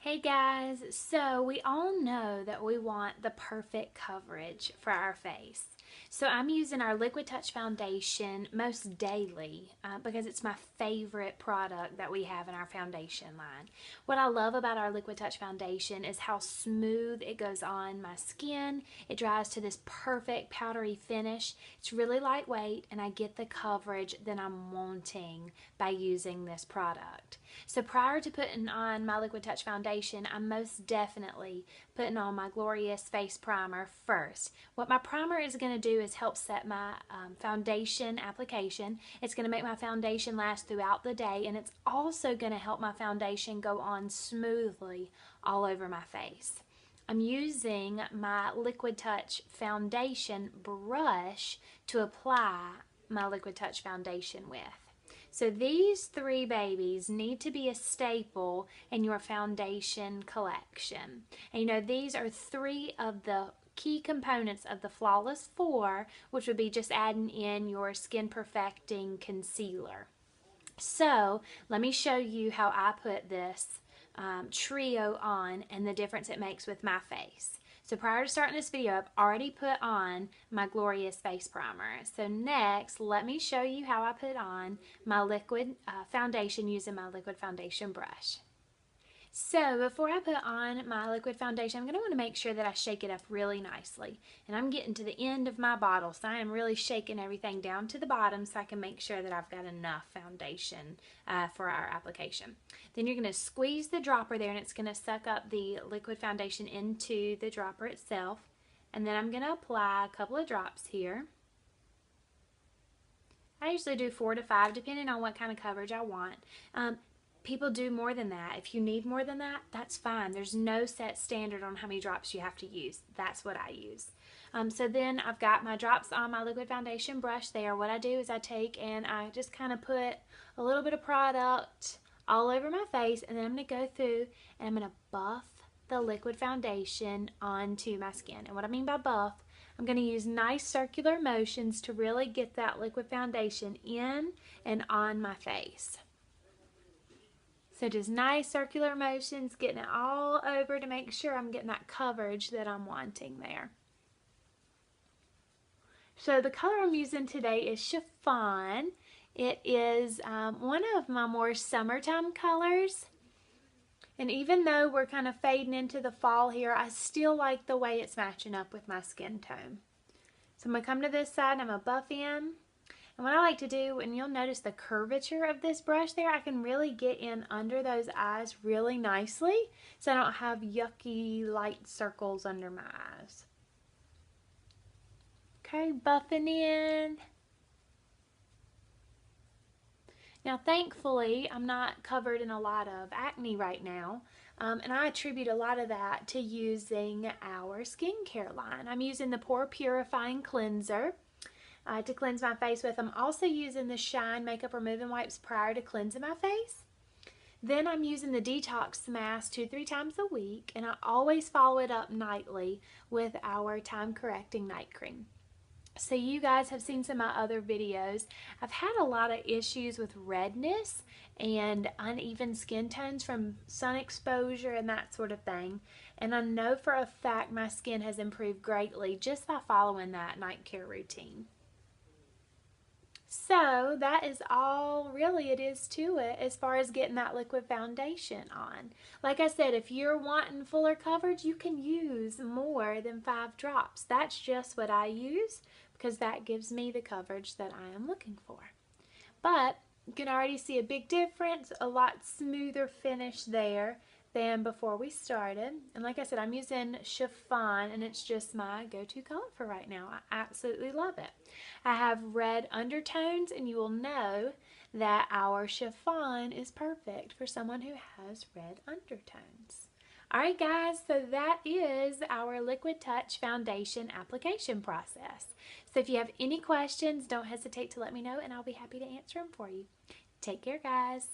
Hey guys, so we all know that we want the perfect coverage for our face. So I'm using our Liquid Touch foundation most daily because it's my favorite product that we have in our foundation line. What I love about our Liquid Touch foundation is how smooth it goes on my skin. It dries to this perfect powdery finish. It's really lightweight and I get the coverage that I'm wanting by using this product. So prior to putting on my Liquid Touch foundation, I'm most definitely putting on my Glorious Face Primer first. What my primer is going to do is help set my foundation application. It's going to make my foundation last throughout the day, and it's also going to help my foundation go on smoothly all over my face. I'm using my Liquid Touch foundation brush to apply my Liquid Touch foundation with. So these three babies need to be a staple in your foundation collection. And you know, these are three of the key components of the Flawless 4, which would be just adding in your skin perfecting concealer. So let me show you how I put this trio on and the difference it makes with my face. So prior to starting this video, I've already put on my Glorious Face Primer. So next, let me show you how I put on my liquid foundation using my liquid foundation brush. So before I put on my liquid foundation, I'm going to want to make sure that I shake it up really nicely. And I'm getting to the end of my bottle, so I am really shaking everything down to the bottom so I can make sure that I've got enough foundation for our application. Then you're going to squeeze the dropper there and it's going to suck up the liquid foundation into the dropper itself. And then I'm going to apply a couple of drops here. I usually do 4 to 5 depending on what kind of coverage I want. People do more than that. If you need more than that, that's fine. There's no set standard on how many drops you have to use. That's what I use. So then I've got my drops on my liquid foundation brush there. What I do is I take and I just kind of put a little bit of product all over my face, and then I'm going to go through and I'm going to buff the liquid foundation onto my skin. And what I mean by buff, I'm going to use nice circular motions to really get that liquid foundation in and on my face. So just nice circular motions, getting it all over to make sure I'm getting that coverage that I'm wanting there. So the color I'm using today is Chiffon. It is one of my more summertime colors. And even though we're kind of fading into the fall here, I still like the way it's matching up with my skin tone. So I'm going to come to this side and I'm going to buff in. And what I like to do, and you'll notice the curvature of this brush there, I can really get in under those eyes really nicely so I don't have yucky light circles under my eyes. Okay, buffing in. Now thankfully, I'm not covered in a lot of acne right now, and I attribute a lot of that to using our skincare line. I'm using the Pore Purifying Cleanser to cleanse my face with. I'm also using the Shine Makeup Removing Wipes prior to cleansing my face. Then I'm using the Detox Mask 2-3 times a week, and I always follow it up nightly with our Time Correcting Night Cream. So you guys have seen some of my other videos. I've had a lot of issues with redness and uneven skin tones from sun exposure and that sort of thing. And I know for a fact my skin has improved greatly just by following that night care routine. So that is all really it is to it as far as getting that liquid foundation on. Like I said, if you're wanting fuller coverage, you can use more than 5 drops. That's just what I use because that gives me the coverage that I am looking for. But you can already see a big difference, a lot smoother finish there than before we started. And like I said, I'm using Chiffon, and it's just my go-to color for right now. I absolutely love it. I have red undertones, and you will know that our Chiffon is perfect for someone who has red undertones. Alright guys, so that is our Liquid Touch foundation application process. So if you have any questions, don't hesitate to let me know and I'll be happy to answer them for you. Take care guys.